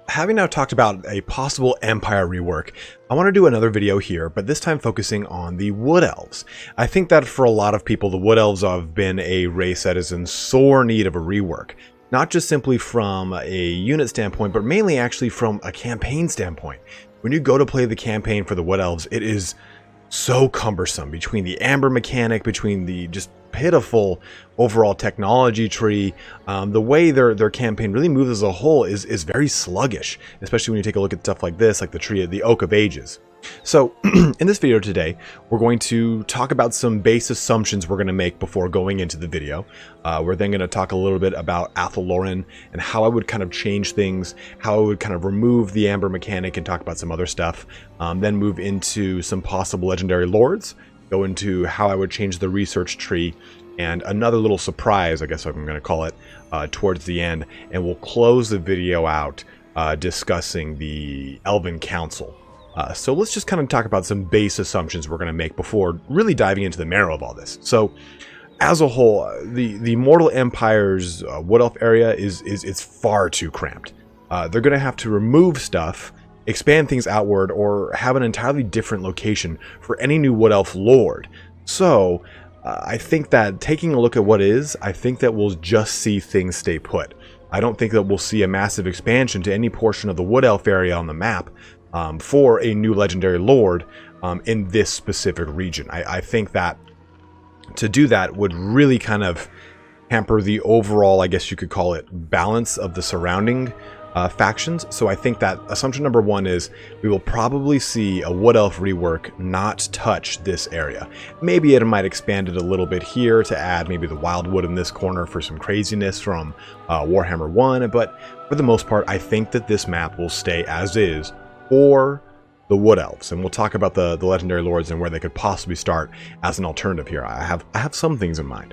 Having now talked about a possible Empire rework, I want to do another video here, but this time focusing on the Wood Elves. I think that for a lot of people, the Wood Elves have been a race that is in sore need of a rework. Not just simply from a unit standpoint, but mainly actually from a campaign standpoint. When you go to play the campaign for the Wood Elves, it is so cumbersome between the Amber mechanic, between the just pitiful overall technology tree. The way their campaign really moves as a whole is very sluggish, especially when you take a look at stuff like this, like the tree of the Oak of Ages. So in this video today, we're going to talk about some base assumptions we're going to make before going into the video. We're then going to talk a little bit about Laurelorn and how I would kind of change things, how I would kind of remove the Amber mechanic and talk about some other stuff. Then move into some possible legendary lords, go into how I would change the research tree, and another little surprise, I guess I'm going to call it, towards the end. And we'll close the video out discussing the Elven Council. So let's just kind of talk about some base assumptions we're going to make before really diving into the marrow of all this. So as a whole, the Mortal Empire's Wood Elf area is far too cramped. They're going to have to remove stuff, expand things outward, or have an entirely different location for any new Wood Elf Lord. So I think that taking a look at what is, I think that we'll just see things stay put. I don't think that we'll see a massive expansion to any portion of the Wood Elf area on the map for a new legendary lord in this specific region. I think that to do that would really kind of hamper the overall, I guess you could call it, balance of the surrounding factions. So I think that assumption number one is we will probably see a Wood Elf rework not touch this area. Maybe it might expand it a little bit here to add maybe the Wildwood in this corner for some craziness from Warhammer 1, but for the most part, I think that this map will stay as is for the Wood Elves, and we'll talk about the legendary lords and where they could possibly start as an alternative here. I have some things in mind,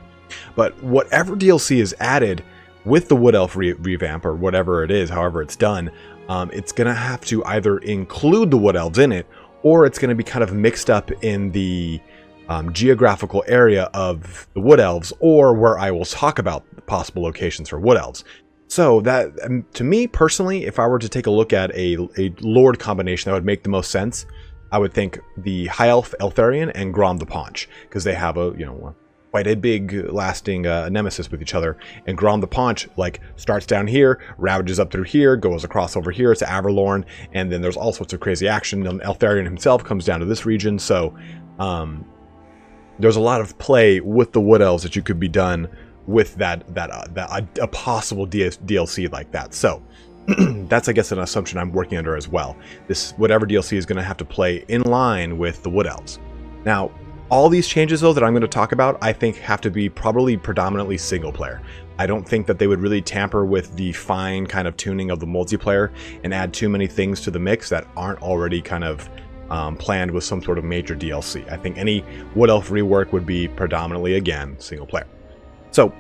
but whatever DLC is added with the Wood Elf revamp or whatever it is, however it's done, it's gonna have to either include the Wood Elves in it, or it's gonna be kind of mixed up in the geographical area of the Wood Elves, or where I will talk about possible locations for Wood Elves. So that, to me personally, if I were to take a look at a Lord combination that would make the most sense, I would think the High Elf Eltharion and Grom the Paunch, because they have quite a big lasting nemesis with each other. And Grom the Paunch like starts down here, ravages up through here, goes across over here to Araloth, and then there's all sorts of crazy action. And Eltharion himself comes down to this region, so there's a lot of play with the Wood Elves that you could be done with a possible DLC like that. So that's, I guess, an assumption I'm working under as well. This whatever DLC is going to have to play in line with the Wood Elves. Now, all these changes though that I'm going to talk about, I think have to be probably predominantly single player. I don't think that they would really tamper with the fine kind of tuning of the multiplayer and add too many things to the mix that aren't already kind of planned with some sort of major DLC. I think any Wood Elf rework would be predominantly, again, single player. So,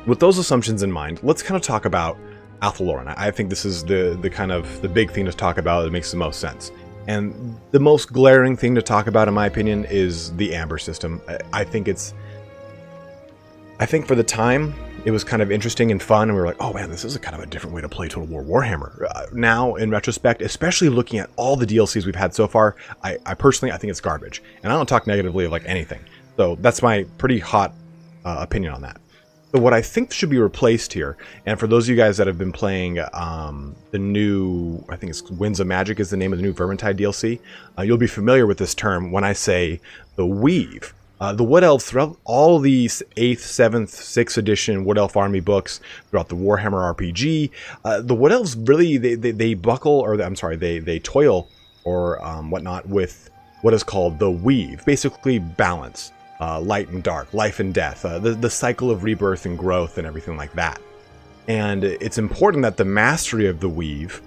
with those assumptions in mind, let's kind of talk about Laurelorn. I think this is the kind of the big thing to talk about that makes the most sense. And the most glaring thing to talk about, in my opinion, is the Amber system. I think for the time, it was kind of interesting and fun, and we were like, oh man, this is a kind of a different way to play Total War Warhammer. Now, in retrospect, especially looking at all the DLCs we've had so far, I personally think it's garbage. And I don't talk negatively of like anything. So that's my pretty hot opinion on that. So what I think should be replaced here, and for those of you guys that have been playing the new, I think it's Winds of Magic is the name of the new Vermintide DLC, you'll be familiar with this term when I say the weave. The Wood Elves, throughout all these 8th, 7th, 6th edition Wood Elf Army books, throughout the Warhammer RPG, the Wood Elves really, they buckle, or I'm sorry, they toil or whatnot with what is called the weave, basically balance. Light and dark, life and death, the cycle of rebirth and growth and everything like that. And it's important that the mastery of the weave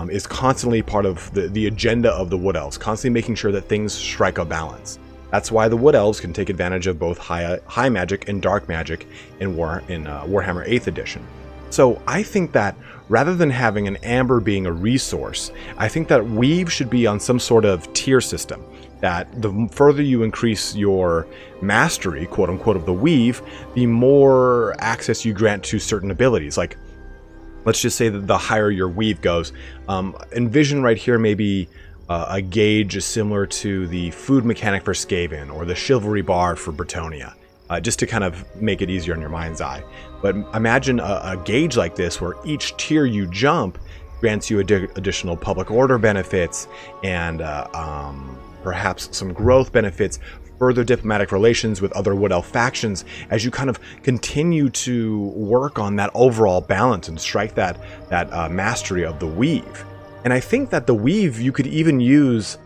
is constantly part of the agenda of the Wood Elves, constantly making sure that things strike a balance. That's why the Wood Elves can take advantage of both high magic and dark magic in Warhammer 8th edition. So I think that rather than having an Amber being a resource, I think that weave should be on some sort of tier system. That the further you increase your mastery, quote unquote, of the weave, the more access you grant to certain abilities. Like let's just say that the higher your weave goes. Envision right here maybe a gauge similar to the food mechanic for Skaven or the chivalry bar for Bretonnia, just to kind of make it easier in your mind's eye. But imagine a gauge like this where each tier you jump grants you additional public order benefits and perhaps some growth benefits, further diplomatic relations with other Wood Elf factions as you kind of continue to work on that overall balance and strike that mastery of the weave. And I think that the weave you could even use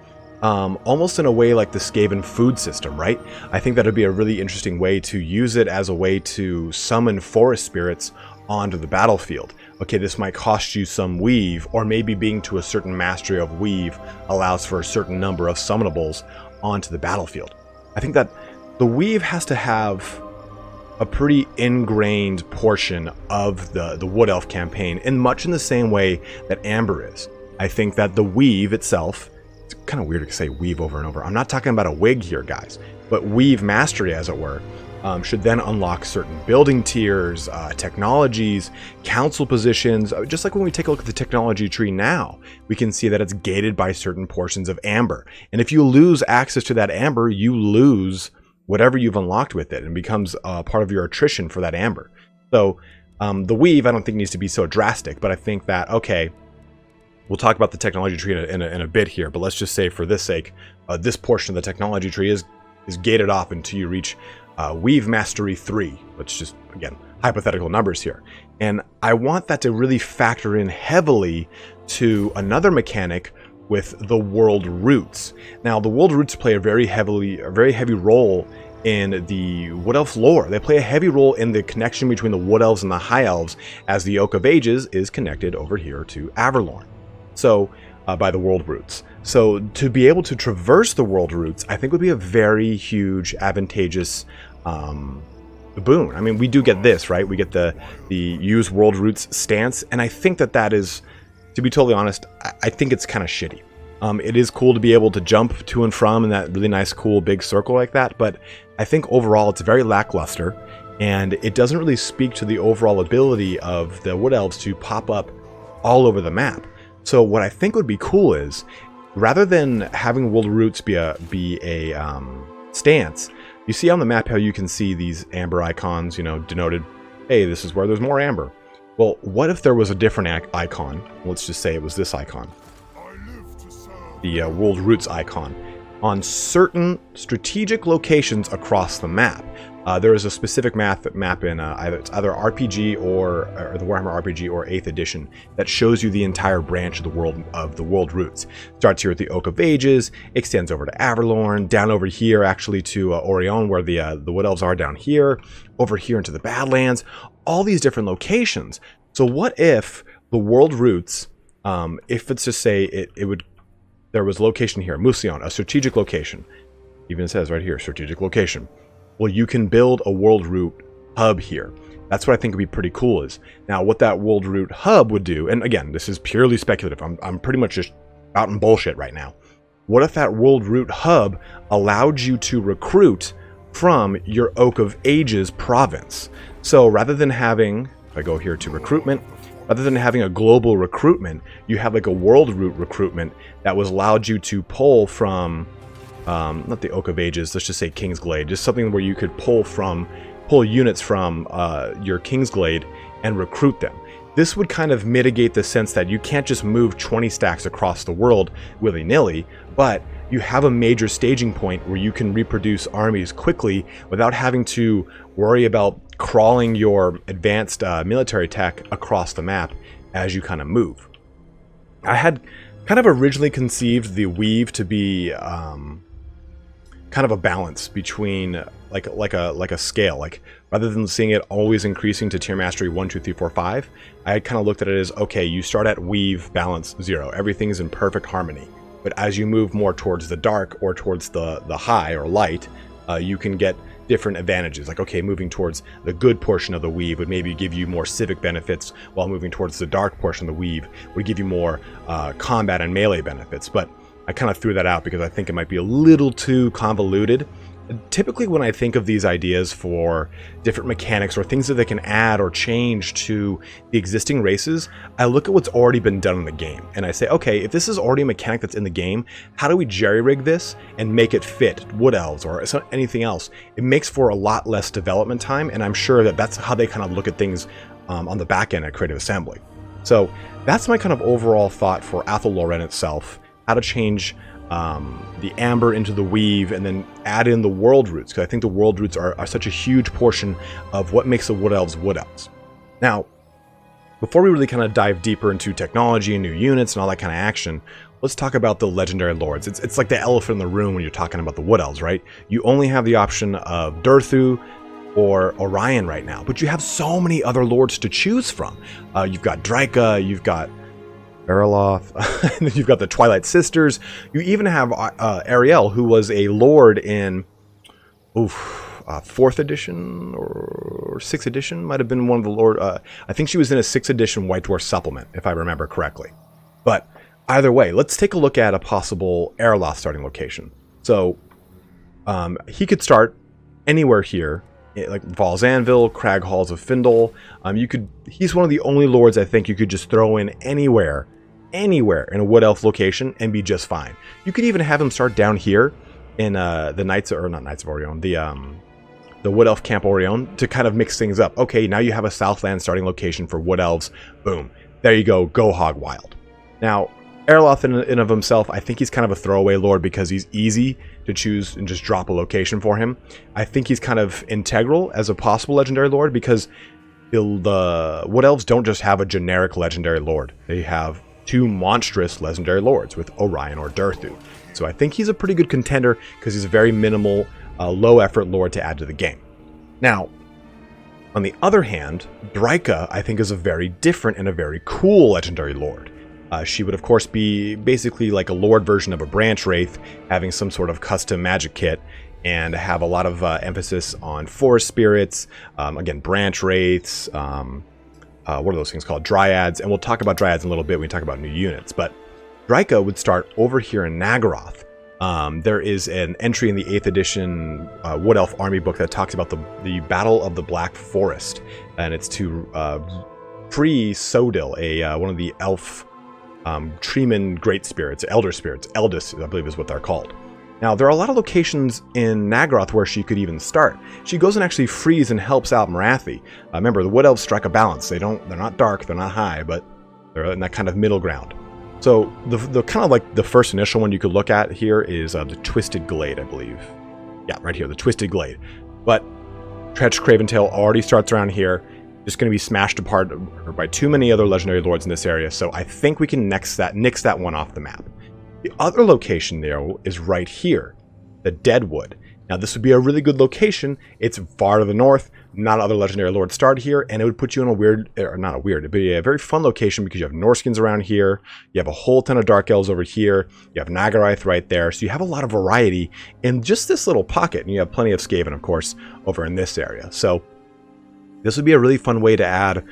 almost in a way like the Skaven food system, right? I think that would be a really interesting way to use it as a way to summon forest spirits onto the battlefield. Okay, this might cost you some weave, or maybe being to a certain mastery of weave allows for a certain number of summonables onto the battlefield. I think that the weave has to have a pretty ingrained portion of the Wood Elf campaign, in much in the same way that Amber is. I think that the weave itself, it's kind of weird to say weave over and over. I'm not talking about a wig here, guys, but weave mastery, as it were, should then unlock certain building tiers, technologies, council positions. Just like when we take a look at the technology tree now, we can see that it's gated by certain portions of Amber. And if you lose access to that Amber, you lose whatever you've unlocked with it and becomes part of your attrition for that Amber. So the weave, I don't think needs to be so drastic, but I think that, okay, we'll talk about the technology tree in a bit here, but let's just say for this sake, this portion of the technology tree is gated off until you reach Weave Mastery 3. Let's just, again, hypothetical numbers here. And I want that to really factor in heavily to another mechanic with the world roots. Now, the world roots play a very heavy role in the Wood Elf lore. They play a heavy role in the connection between the Wood Elves and the High Elves, as the Oak of Ages is connected over here to Averlorn. So, by the world roots. So, to be able to traverse the world roots, I think would be a very huge, advantageous boon. I mean, we do get this, right? We get the use world roots stance, and I think that is, to be totally honest, I think it's kind of shitty. It is cool to be able to jump to and from in that really nice, cool, big circle like that, but I think overall it's very lackluster, and it doesn't really speak to the overall ability of the Wood Elves to pop up all over the map. So what I think would be cool is, rather than having world roots be a stance, you see on the map how you can see these amber icons, you know, denoted, hey, this is where there's more amber. Well, what if there was a different icon? Let's just say it was this icon, the world roots icon, on certain strategic locations across the map. There is a specific map in either RPG or the Warhammer RPG or 8th edition that shows you the entire branch of the world roots. Starts here at the Oak of Ages, extends over to Averlorn, down over here actually to Orion, where the Wood Elves are down here, over here into the Badlands, all these different locations. So what if the world roots, if it's just say there was location here, Musion, a strategic location, even it says right here, strategic location. Well, you can build a world root hub here. That's what I think would be pretty cool is. Now, what that world root hub would do, and again, this is purely speculative. I'm pretty much just out in bullshit right now. What if that world root hub allowed you to recruit from your Oak of Ages province? So rather than having, if I go here to recruitment, rather than having a global recruitment, you have like a world root recruitment that was allowed you to pull from, not the Oak of Ages, let's just say Kingsglade, just something where you could pull units from your Kingsglade and recruit them. This would kind of mitigate the sense that you can't just move 20 stacks across the world willy-nilly, but you have a major staging point where you can reproduce armies quickly without having to worry about crawling your advanced military tech across the map as you kind of move. I had kind of originally conceived the weave to be kind of a balance between like a scale. Like rather than seeing it always increasing to tier mastery 1, 2, 3, 4, 5, I had kind of looked at it as, okay, you start at weave balance 0. Everything is in perfect harmony. But as you move more towards the dark or towards the high or light, you can get different advantages. Like, okay, moving towards the good portion of the weave would maybe give you more civic benefits, while moving towards the dark portion of the weave would give you more combat and melee benefits. But I kind of threw that out because I think it might be a little too convoluted. Typically when I think of these ideas for different mechanics or things that they can add or change to the existing races, I look at what's already been done in the game and I say, okay, if this is already a mechanic that's in the game, how do we jerry-rig this and make it fit Wood Elves or anything else? It makes for a lot less development time, and I'm sure that that's how they kind of look at things on the back end at Creative Assembly. So that's my kind of overall thought for Athel-Loren itself, how to change the amber into the weave and then add in the world roots, because I think the world roots are such a huge portion of what makes the Wood Elves Wood Elves. Now, before we really kind of dive deeper into technology and new units and all that kind of action, let's talk about the legendary lords. It's like the elephant in the room when you're talking about the Wood Elves, right? You only have the option of Drcyha or Orion right now, but you have so many other lords to choose from. You've got Drcyha, you've got Araloth, and then you've got the Twilight Sisters. You even have Ariel, who was a lord in 4th edition or 6th edition, might have been one of the lord. I think she was in a 6th edition White Dwarf supplement, if I remember correctly. But either way, let's take a look at a possible Araloth starting location. So he could start anywhere here, like Val's Anvil, Crag Halls of Findle. He's one of the only lords I think you could just throw in anywhere in a Wood Elf location and be just fine. You could even have him start down here in the Knights, or not Knights of Orion, the Wood Elf Camp Orion, to kind of mix things up. Okay, now you have a Southland starting location for Wood Elves. Boom. There you go. Go hog wild. Now, Araloth in and of himself, I think he's kind of a throwaway lord because he's easy to choose and just drop a location for him. I think he's kind of integral as a possible legendary lord because the Wood Elves don't just have a generic legendary lord. They have 2 monstrous legendary lords with Orion or Drcyha. So I think he's a pretty good contender because he's a very minimal, low effort lord to add to the game. Now, on the other hand, Drcyha I think is a very different and a very cool legendary lord. She would of course be basically like a lord version of a branch wraith, having some sort of custom magic kit, and have a lot of emphasis on forest spirits, again branch wraiths, what are those things called? Dryads, and we'll talk about Dryads in a little bit when we talk about new units. But Drcyha would start over here in Nagaroth. There is an entry in the 8th edition Wood Elf Army book that talks about the Battle of the Black Forest, and it's to free Sodil, one of the elf Treeman Great Spirits, Elder Spirits, Eldest, I believe is what they're called. Now, there are a lot of locations in Nagaroth where she could even start. She goes and actually frees and helps out Morathi. Remember, the Wood Elves strike a balance. They're not dark, they're not high, but they're in that kind of middle ground. So the kind of like the first initial one you could look at here is the Twisted Glade, I believe. Yeah, right here, the Twisted Glade. But Treacherous Craventail already starts around here. Just going to be smashed apart by too many other legendary lords in this area. So I think we can nix that one off the map. The other location there is right here, the Deadwood. Now this would be a really good location. It's far to the north. Not other legendary lords start here, and it would put you in a weird, or not a weird, it'd be a very fun location because you have Norskins around here. You have a whole ton of Dark Elves over here. You have Nagaroth right there. So you have a lot of variety in just this little pocket, and you have plenty of Skaven, of course, over in this area. So this would be a really fun way to add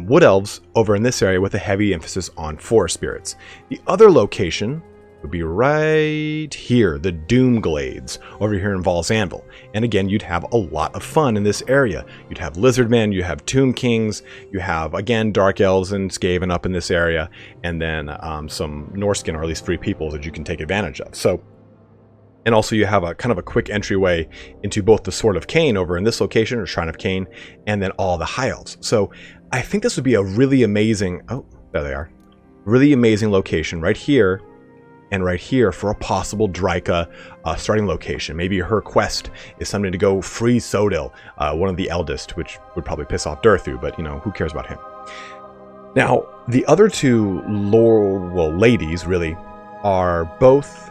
Wood Elves over in this area with a heavy emphasis on forest spirits. The other location would be right here, the Doom Glades, over here in Val's Anvil. And again, you'd have a lot of fun in this area. You'd have Lizardmen, you have Tomb Kings, you have, again, Dark Elves and Skaven up in this area, and then some Norskin, or at least 3 peoples that you can take advantage of. So, and also you have a kind of a quick entryway into both the Sword of Cain over in this location, or Shrine of Cain, and then all the High Elves. So I think this would be a really amazing, oh, there they are, really amazing location right here and right here for a possible Drcyha starting location. Maybe her quest is something to go free Sodil, one of the eldest, which would probably piss off Drcyha, but you know, who cares about him? Now, the other 2 ladies really are both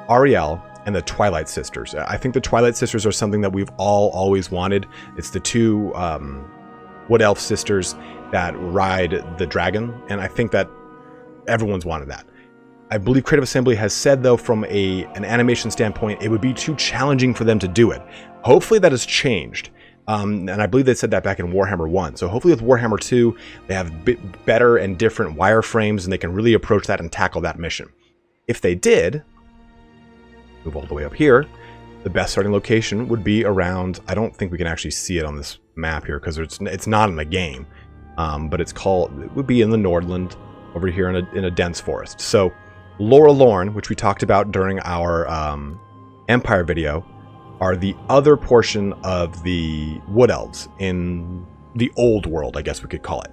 Ariel and the Twilight Sisters. I think the Twilight Sisters are something that we've all always wanted. It's the 2 Wood Elf sisters that ride the dragon, and I think that everyone's wanted that. I believe Creative Assembly has said, though, from an animation standpoint, it would be too challenging for them to do it. Hopefully that has changed. And I believe they said that back in Warhammer 1. So hopefully with Warhammer 2, they have better and different wireframes, and they can really approach that and tackle that mission. If they did, move all the way up here, the best starting location would be around, I don't think we can actually see it on this map here because it's not in the game, but it would be in the Nordland over here in a dense forest. So Laurelorn, which we talked about during our Empire video, are the other portion of the Wood Elves in the old world, I guess we could call it.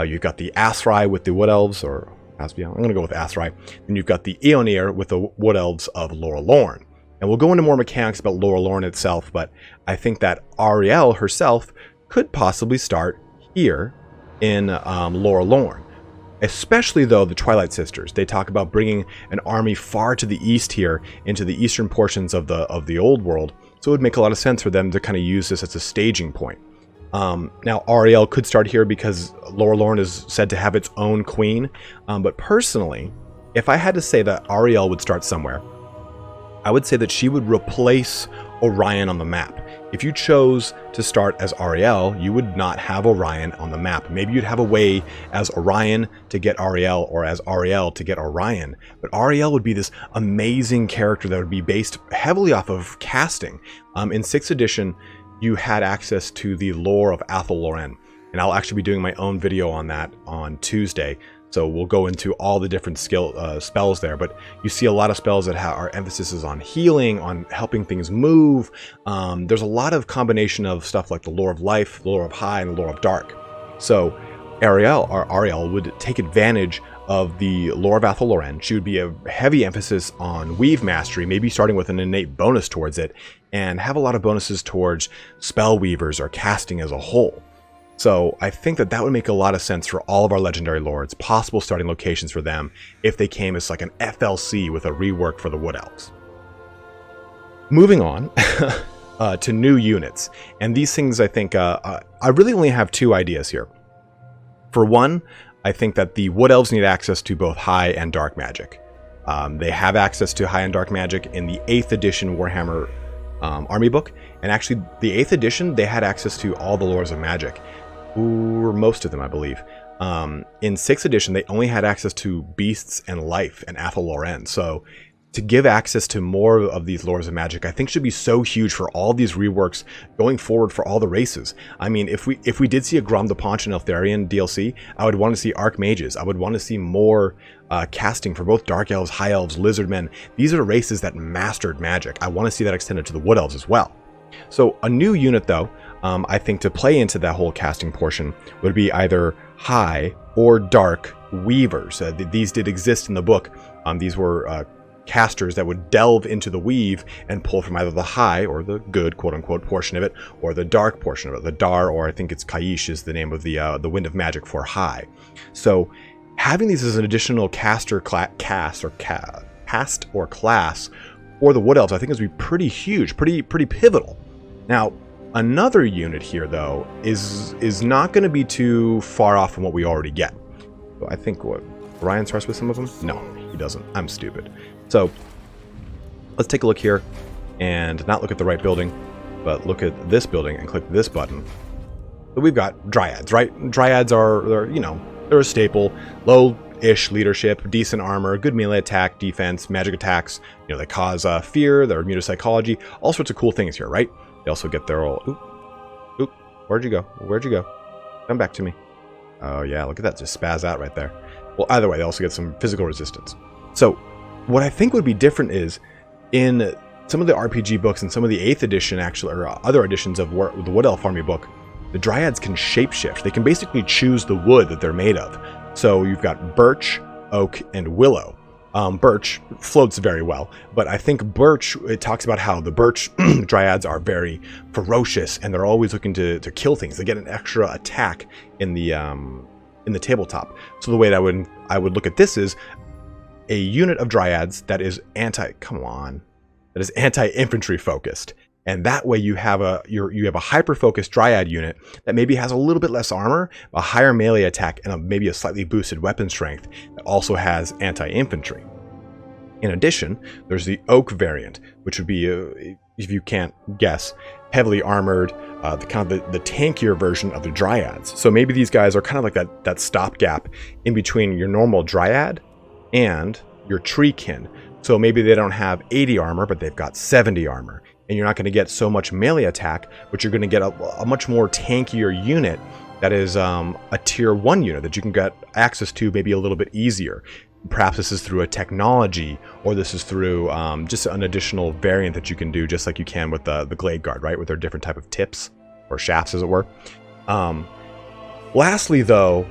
You've got the Asrai with the Wood Elves, or Aspion. I'm going to go with Asrai. Then you've got the Aeonir with the Wood Elves of Laurelorn. And we'll go into more mechanics about Laurelorn itself, but I think that Ariel herself could possibly start here in Laurelorn. Especially, though, the Twilight Sisters. They talk about bringing an army far to the east here, into the eastern portions of the old world. So it would make a lot of sense for them to kind of use this as a staging point. Now, Ariel could start here because Laurelorn is said to have its own queen. But personally, if I had to say that Ariel would start somewhere, I would say that she would replace Orion on the map. If you chose to start as Ariel, you would not have Orion on the map. Maybe you'd have a way as Orion to get Ariel, or as Ariel to get Orion. But Ariel would be this amazing character that would be based heavily off of casting. In 6th edition, you had access to the lore of Athel-Loren, and I'll actually be doing my own video on that on Tuesday. So we'll go into all the different spells there, but you see a lot of spells that are emphasis on healing, on helping things move. There's a lot of combination of stuff like the lore of life, the lore of high, and the lore of dark. So Ariel would take advantage of the lore of Athel-Loren. She would be a heavy emphasis on weave mastery, maybe starting with an innate bonus towards it, and have a lot of bonuses towards spell weavers or casting as a whole. So I think that would make a lot of sense for all of our legendary lords, possible starting locations for them if they came as like an FLC with a rework for the Wood Elves. Moving on to new units, and these things I think, I really only have two ideas here. For one, I think that the Wood Elves need access to both high and dark magic. They have access to high and dark magic in the 8th edition Warhammer army book, and actually the 8th edition they had access to all the lores of magic, or most of them, I believe. In 6th edition they only had access to beasts and life and Athel-Loren. So to give access to more of these lores of magic, I think should be so huge for all these reworks going forward for all the races. I mean, if we did see a Grom the Paunch and Eltharion DLC, I would want to see Archmages. I would want to see more casting for both Dark Elves, High Elves, Lizardmen. These are races that mastered magic. I want to see that extended to the Wood Elves as well. So a new unit, though, I think to play into that whole casting portion would be either High or Dark Weavers. These did exist in the book. These were casters that would delve into the weave and pull from either the high or the good quote-unquote portion of it, or the dark portion of it. The Dar, or I think it's Kaish, is the name of the wind of magic for high. So having these as an additional cast or class for the Wood Elves, I think is be pretty huge, pretty pivotal. Now, another unit here though is not going to be too far off from what we already get. So I think what Ryan starts with some of them. No, he doesn't. I'm stupid. So let's take a look here and not look at the right building, but look at this building and click this button. So we've got Dryads, right? Dryads they're a staple, low-ish leadership, decent armor, good melee attack, defense, magic attacks. They cause fear, they're immune to psychology, all sorts of cool things here, right? They also get their old, oop, where'd you go? Where'd you go? Come back to me. Oh yeah, look at that, just spaz out right there. Well, either way, they also get some physical resistance. So what I think would be different is in some of the RPG books and some of the 8th edition, actually, or other editions of the Wood Elf Army book, the Dryads can shapeshift. They can basically choose the wood that they're made of. So you've got birch, oak, and willow. Birch floats very well, but I think birch, it talks about how the birch Dryads are very ferocious and they're always looking to kill things. They get an extra attack in the tabletop. So the way that I would look at this is a unit of Dryads that is anti-infantry focused, and that way you have a hyper-focused Dryad unit that maybe has a little bit less armor, a higher melee attack, and maybe a slightly boosted weapon strength that also has anti-infantry. In addition, there's the Oak variant, which would be, if you can't guess, heavily armored, the tankier version of the Dryads. So maybe these guys are kind of like that stopgap in between your normal Dryad and your treekin. So maybe they don't have 80 armor, but they've got 70 armor. and you're not going to get so much melee attack, but you're going to get a much more tankier unit that is a tier 1 unit that you can get access to maybe a little bit easier. Perhaps this is through a technology, or this is through just an additional variant that you can do, just like you can with the Glade Guard, right? With their different type of tips, or shafts as it were. Lastly, though,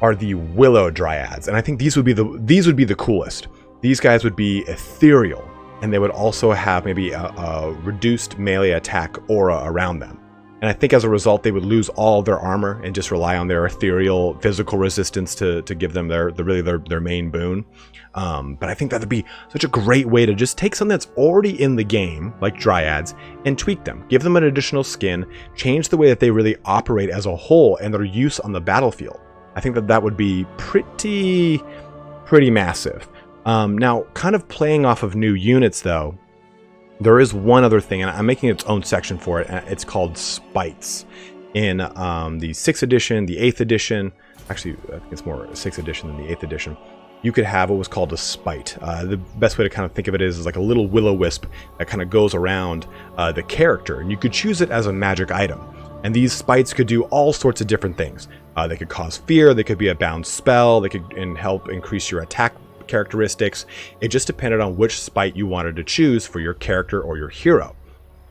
are the Willow Dryads, and I think these would be the coolest. These guys would be ethereal, and they would also have maybe a reduced melee attack aura around them. And I think as a result, they would lose all of their armor and just rely on their ethereal physical resistance to give them their main boon. But I think that would be such a great way to just take something that's already in the game, like Dryads, and tweak them. Give them an additional skin, change the way that they really operate as a whole and their use on the battlefield. I think that would be pretty massive. Now, kind of playing off of new units, though, there is one other thing, and I'm making its own section for it. It's called Spites. In the 6th edition, the 8th edition, actually, I think it's more 6th edition than the 8th edition, you could have what was called a Spite. The best way to kind of think of it is like a little will-o-wisp that kind of goes around the character, and you could choose it as a magic item. And these Spites could do all sorts of different things. They could cause fear, they could be a bound spell, they could help increase your attack characteristics. It just depended on which Spite you wanted to choose for your character or your hero.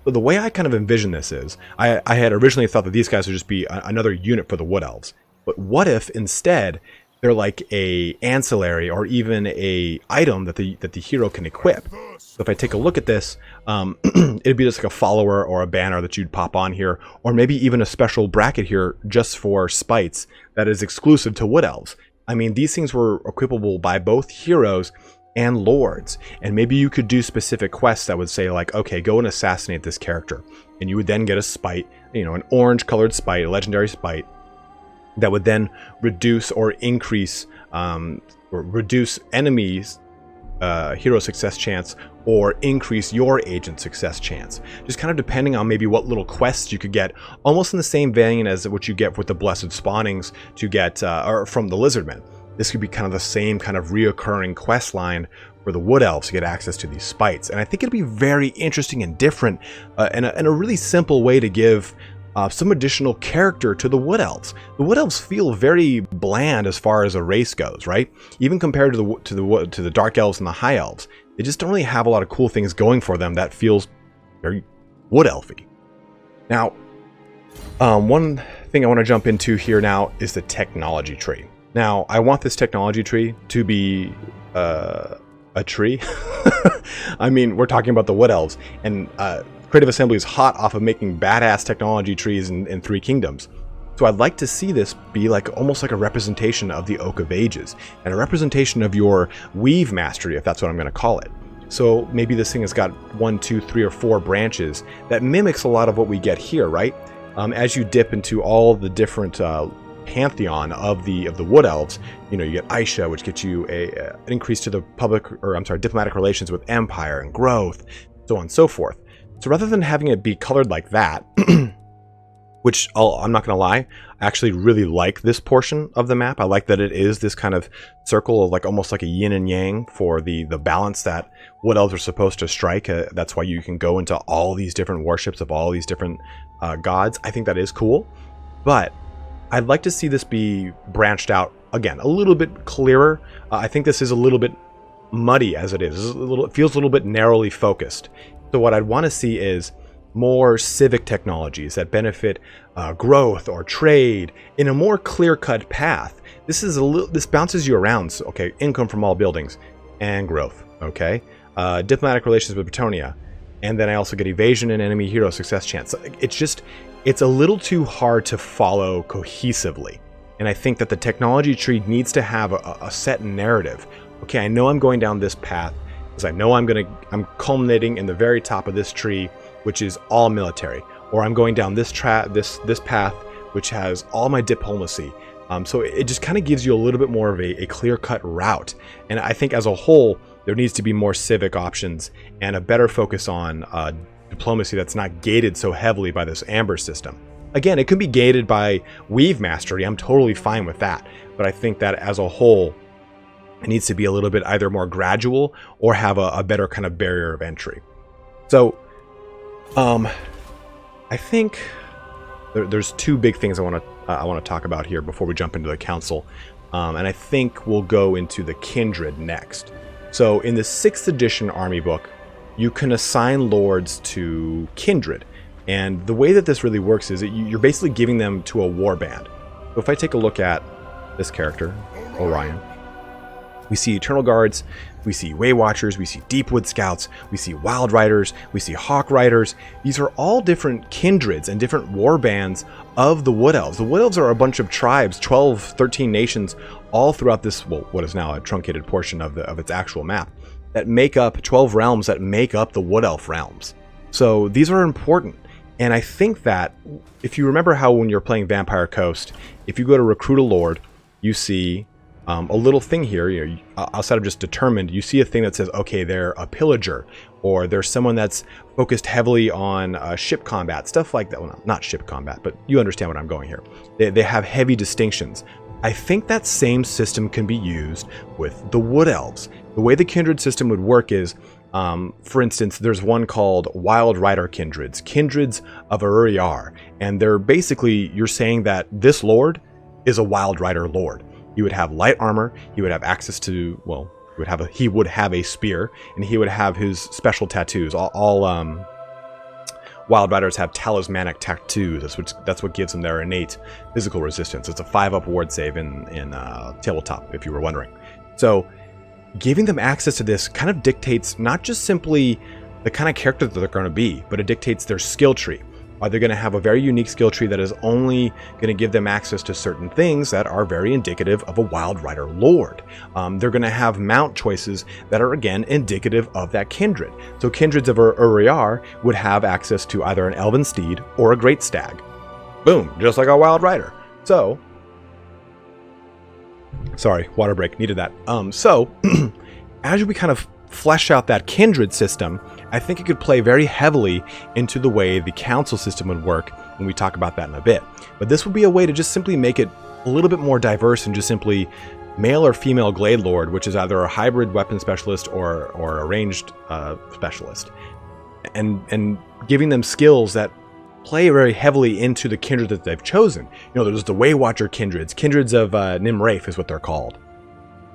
So the way I kind of envision this is, I had originally thought that these guys would just be another unit for the Wood Elves. But what if instead they're like a ancillary or even a item that the hero can equip? So if I take a look at this, it'd be just like a follower or a banner that you'd pop on here, or maybe even a special bracket here just for Spites that is exclusive to Wood Elves. I mean, these things were equipable by both heroes and lords, and maybe you could do specific quests that would say like, okay, go and assassinate this character, and you would then get a Spite, you know, an orange colored Spite, a legendary Spite, that would then reduce or increase or reduce enemies hero success chance, or increase your agent success chance, just kind of depending on maybe what little quests you could get, almost in the same vein as what you get with the Blessed Spawnings to get or from the Lizardmen. This could be kind of the same kind of reoccurring quest line for the Wood Elves to get access to these Spites, and I think it'd be very interesting and different, and a really simple way to give some additional character to the Wood Elves. The Wood Elves feel very bland as far as a race goes, right? Even compared to the Dark Elves and the High Elves, they just don't really have a lot of cool things going for them that feels very Wood Elfy. Now, one thing I want to jump into here now is the technology tree. Now, I want this technology tree to be a tree. I mean, we're talking about the Wood Elves, and Creative Assembly is hot off of making badass technology trees in 3 Kingdoms. So I'd like to see this be like almost like a representation of the Oak of Ages, and a representation of your weave mastery, if that's what I'm going to call it. So maybe this thing has got 1, 2, 3, or 4 branches that mimics a lot of what we get here, right? As you dip into all the different pantheon of the Wood Elves, you know, you get Aisha, which gets you an increase to the diplomatic relations with Empire and growth, so on and so forth. So rather than having it be colored like that, which I'm not going to lie, I actually really like this portion of the map. I like that it is this kind of circle of like almost like a yin and yang for the balance that Wood Elves are supposed to strike. That's why you can go into all these different warships of all these different gods. I think that is cool, but I'd like to see this be branched out again a little bit clearer. I think this is a little bit muddy as it is. It feels a little bit narrowly focused. So what I'd want to see is more civic technologies that benefit growth or trade in a more clear-cut path. This bounces you around. So, okay, income from all buildings and growth. Okay, diplomatic relations with Bretonia, and then I also get evasion and enemy hero success chance. It's a little too hard to follow cohesively, and I think that the technology tree needs to have a set narrative. Okay, I know I'm going down this path because I know I'm culminating in the very top of this tree, which is all military, or I'm going down this path which has all my diplomacy. So it just kind of gives you a little bit more of a clear-cut route, and I think as a whole there needs to be more civic options and a better focus on diplomacy that's not gated so heavily by this amber system. Again, it can be gated by weave mastery. I'm totally fine with that, but I think that as a whole it needs to be a little bit either more gradual or have a better kind of barrier of entry. So I think there's two big things I want to talk about here before we jump into the council, and I think we'll go into the Kindred next. So in the 6th edition army book, you can assign lords to Kindred, and the way that this really works is that you're basically giving them to a warband. So if I take a look at this character, Orion, we see Eternal Guards, we see Way Watchers, we see Deepwood Scouts, we see Wild Riders, we see Hawk Riders. These are all different kindreds and different war bands of the Wood Elves. The Wood Elves are a bunch of tribes, 12, 13 nations, all throughout this, well, what is now a truncated portion of its actual map, that make up 12 realms that make up the Wood Elf realms. So these are important. And I think that if you remember how when you're playing Vampire Coast, if you go to recruit a lord, you see a little thing here, you know, outside of just determined, you see a thing that says, okay, they're a pillager, or there's someone that's focused heavily on ship combat, stuff like that. Well, not ship combat, but you understand what I'm going here. They have heavy distinctions. I think that same system can be used with the Wood Elves. The way the Kindred system would work is, for instance, there's one called Wild Rider Kindreds, Kindreds of Ariel, and they're basically, you're saying that this lord is a Wild Rider lord. He would have light armor, he would have access to, well, he would have a spear, and he would have his special tattoos. All Wild Riders have talismanic tattoos. That's what gives them their innate physical resistance. It's a 5-up ward save in tabletop, if you were wondering. So giving them access to this kind of dictates not just simply the kind of character that they're going to be, but it dictates their skill tree. Are they going to have a very unique skill tree that is only going to give them access to certain things that are very indicative of a Wild Rider Lord? They're going to have mount choices that are, again, indicative of that kindred. So Kindreds of Ariel would have access to either an Elven Steed or a Great Stag. Boom, just like a Wild Rider. So, sorry, water break, needed that. So, as we kind of flesh out that kindred system, I think it could play very heavily into the way the council system would work when we talk about that in a bit. But this would be a way to just simply make it a little bit more diverse and just simply male or female Glade Lord, which is either a hybrid weapon specialist or a ranged specialist, and giving them skills that play very heavily into the kindred that they've chosen. You know, there's the Way Watcher Kindreds. Kindreds of Nimrafe is what they're called.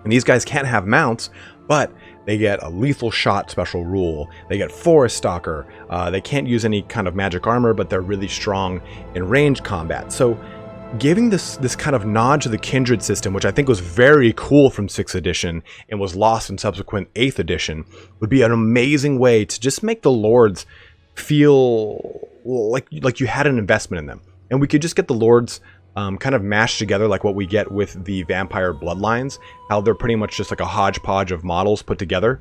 And these guys can't have mounts, but they get a lethal shot special rule. They get Forest Stalker. They can't use any kind of magic armor, but they're really strong in ranged combat. So giving this kind of nod to the kindred system, which I think was very cool from 6th edition and was lost in subsequent 8th edition, would be an amazing way to just make the lords feel like you had an investment in them. And we could just get the lords kind of mashed together like what we get with the vampire bloodlines, how they're pretty much just like a hodgepodge of models put together.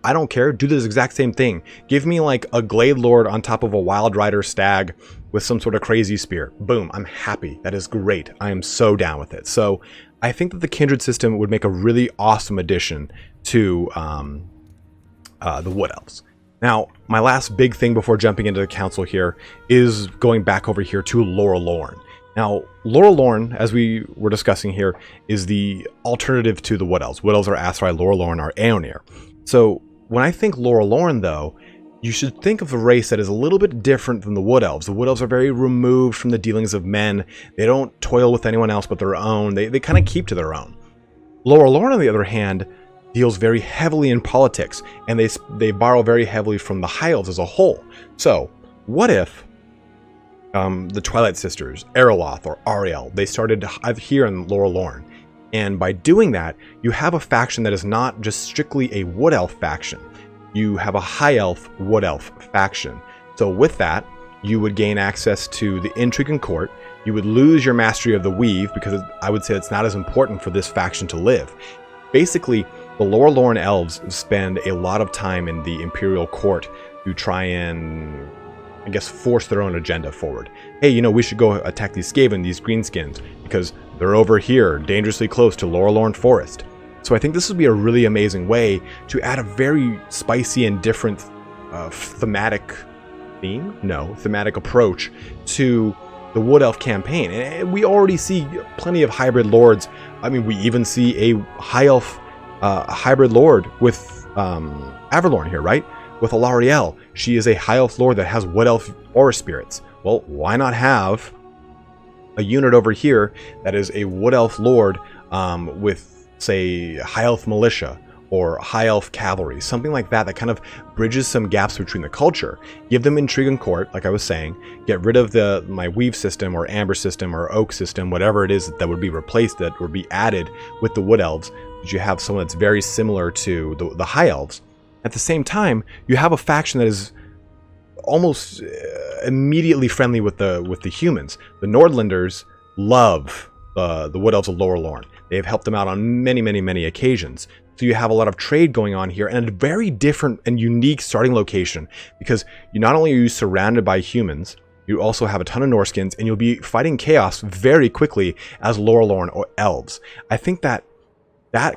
I don't care. Do this exact same thing. Give me like a Glade Lord on top of a Wild Rider Stag with some sort of crazy spear. Boom, I'm happy. That is great. I am so down with it. So I think that the kindred system would make a really awesome addition to the Wood Elves. Now, my last big thing before jumping into the council here is going back over here to Laurelorn. Now, Laurelorn, as we were discussing here, is the alternative to the Wood Elves. Wood Elves are Aserai, Laurelorn are Aeonir. So, when I think Laurelorn, though, you should think of a race that is a little bit different than the Wood Elves. The Wood Elves are very removed from the dealings of men. They don't toil with anyone else but their own. They kind of keep to their own. Laurelorn, on the other hand, deals very heavily in politics, and they borrow very heavily from the High Elves as a whole. So, what if the Twilight Sisters, Araloth or Ariel, they started here in Laurelorn, and by doing that, you have a faction that is not just strictly a Wood Elf faction. You have a High Elf Wood Elf faction. So with that, you would gain access to the Intrigue and Court. You would lose your mastery of the Weave, because I would say it's not as important for this faction to live. Basically, the Laurelorn Elves spend a lot of time in the Imperial Court to try and, I guess, force their own agenda forward. Hey, you know, we should go attack these Skaven, these Greenskins, because they're over here, dangerously close to Laurelorn Forest. So I think this would be a really amazing way to add a very spicy and different thematic approach to the Wood Elf campaign. And we already see plenty of hybrid lords. I mean, we even see a High Elf hybrid lord with Averlorn here, right? with a Laurel. She is a high elf lord that has wood elf aura spirits. Well, why not have a unit over here that is a wood elf lord with, say, high elf militia or high elf cavalry, something like that, that kind of bridges some gaps between the culture. Give them intrigue and court, like I was saying. Get rid of my weave system or amber system or oak system, whatever it is that would be replaced, that would be added with the wood elves. But you have someone that's very similar to the high elves. At the same time, you have a faction that is almost immediately friendly with the humans. The Nordlanders love the wood elves of Laurelorn. They've helped them out on many occasions. So you have a lot of trade going on here, and a very different and unique starting location, because not only are you surrounded by humans, you also have a ton of Norskins, and you'll be fighting chaos very quickly as Laurelorn Elves. I think that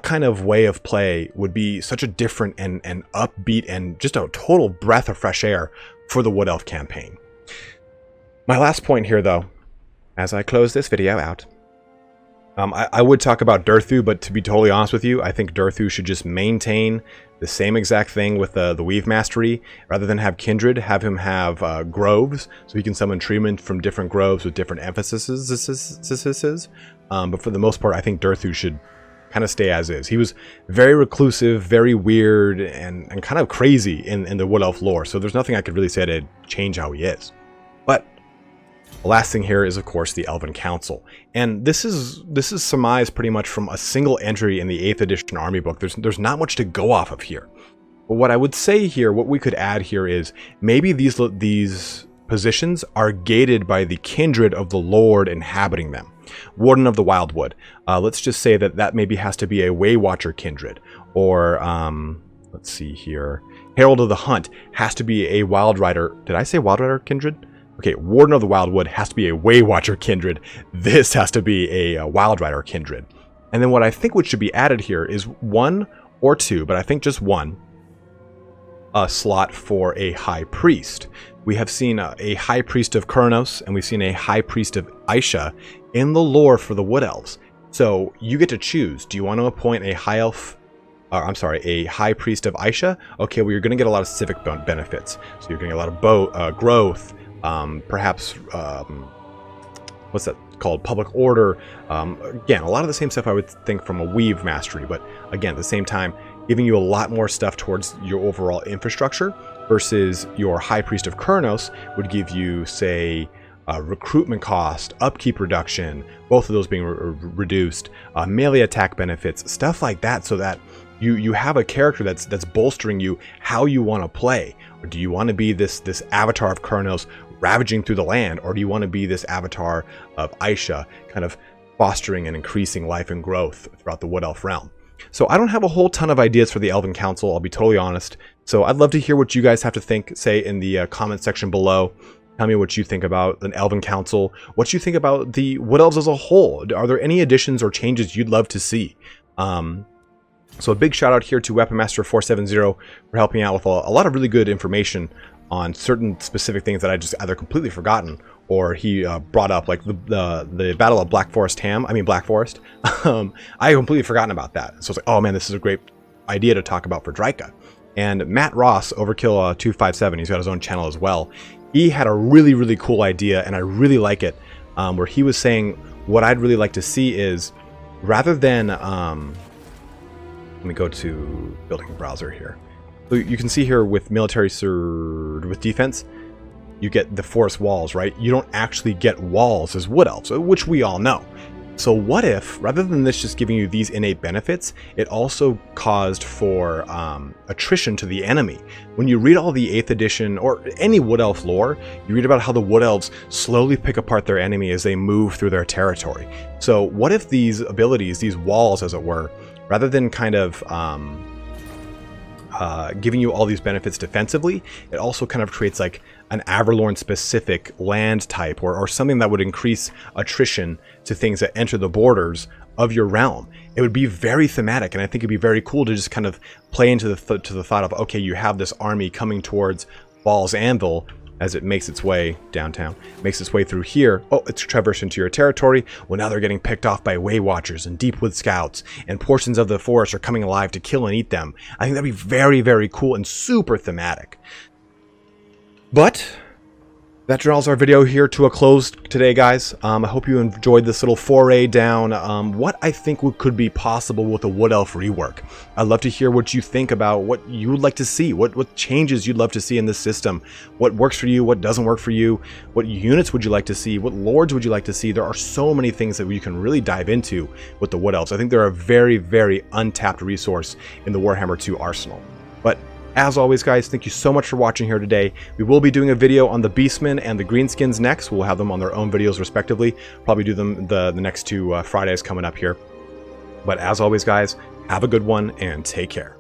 kind of way of play would be such a different and upbeat and just a total breath of fresh air for the Wood Elf campaign. My last point here, though, as I close this video out, I would talk about Drcyha, but to be totally honest with you, I think Drcyha should just maintain the same exact thing with the Weave Mastery. Rather than have Kindred, have him have groves, so he can summon treatment from different groves with different emphases. But for the most part, I think Drcyha should kind of stay as is. He was very reclusive, very weird, and kind of crazy in the Wood Elf lore, so there's nothing I could really say to change how he is. But the last thing here is, of course, the Elven Council. And this is surmised pretty much from a single entry in the 8th edition army book. There's not much to go off of here. But what I would say here, what we could add here is maybe these positions are gated by the kindred of the Lord inhabiting them. Warden of the Wildwood. Let's just say that maybe has to be a Waywatcher kindred. Or, let's see here. Herald of the Hunt has to be a Wild Rider. Did I say Wild Rider kindred? Okay, Warden of the Wildwood has to be a Waywatcher kindred. This has to be a Wild Rider kindred. And then what I think should be added here is 1 or 2, but I think just 1, slot for a High Priest. We have seen a High Priest of Kurnos, and we've seen a High Priest of Aisha in the lore for the Wood Elves. So you get to choose. Do you want to appoint a High Elf? A High Priest of Aisha? Okay, well, you're going to get a lot of civic benefits. So you're going to get a lot of growth. Perhaps, what's that called? Public order. Again, a lot of the same stuff I would think from a Weave Mastery, but again, at the same time, giving you a lot more stuff towards your overall infrastructure versus your High Priest of Kurnos would give you, say, recruitment cost, upkeep reduction, both of those being reduced, melee attack benefits, stuff like that, so that you have a character that's bolstering you how you want to play. Or do you want to be this avatar of Kurnos ravaging through the land, or do you want to be this avatar of Aisha kind of fostering and increasing life and growth throughout the Wood Elf realm? So I don't have a whole ton of ideas for the Elven Council, I'll be totally honest. So I'd love to hear what you guys have to think, say in the comment section below. Tell me what you think about an Elven Council, what you think about the Wood Elves as a whole. Are there any additions or changes you'd love to see? So a big shout out here to Weaponmaster470 for helping out with a lot of really good information on certain specific things that I just either completely forgotten or he brought up, like the Battle of Black Forest. I completely forgotten about that. So I was like, oh man, this is a great idea to talk about for Drcyha. And Matt Ross, Overkill 257, he's got his own channel as well. He had a really cool idea, and I really like it, where he was saying what I'd really like to see is, rather than let me go to building browser here. So you can see here with military with defense, you get the forest walls, right? You don't actually get walls as Wood Elves, which we all know. So what if, rather than this just giving you these innate benefits, it also caused for attrition to the enemy? When you read all the 8th edition or any Wood Elf lore, you read about how the Wood Elves slowly pick apart their enemy as they move through their territory. So what if these abilities, these walls as it were, rather than kind of giving you all these benefits defensively, it also kind of creates like an Averlorn specific land type or something that would increase attrition to things that enter the borders of your realm. It would be very thematic, and I think it'd be very cool to just kind of play into the thought of, okay, you have this army coming towards Baal's Anvil. as it makes its way downtown, makes its way through here. Oh, it's traversed into your territory. Well, now they're getting picked off by Way Watchers and Deepwood Scouts, and portions of the forest are coming alive to kill and eat them. I think that'd be very, very cool and super thematic. But that draws our video here to a close today, guys. I hope you enjoyed this little foray down what I think could be possible with a Wood Elf rework. I'd love to hear what you think about what you would like to see, what changes you'd love to see in this system, what works for you, what doesn't work for you, what units would you like to see, what lords would you like to see. There are so many things that you can really dive into with the Wood Elves. I think they're a very, very untapped resource in the Warhammer 2 arsenal. But as always, guys, thank you so much for watching here today. We will be doing a video on the Beastmen and the Greenskins next. We'll have them on their own videos respectively. Probably do them the next two Fridays coming up here. But as always, guys, have a good one and take care.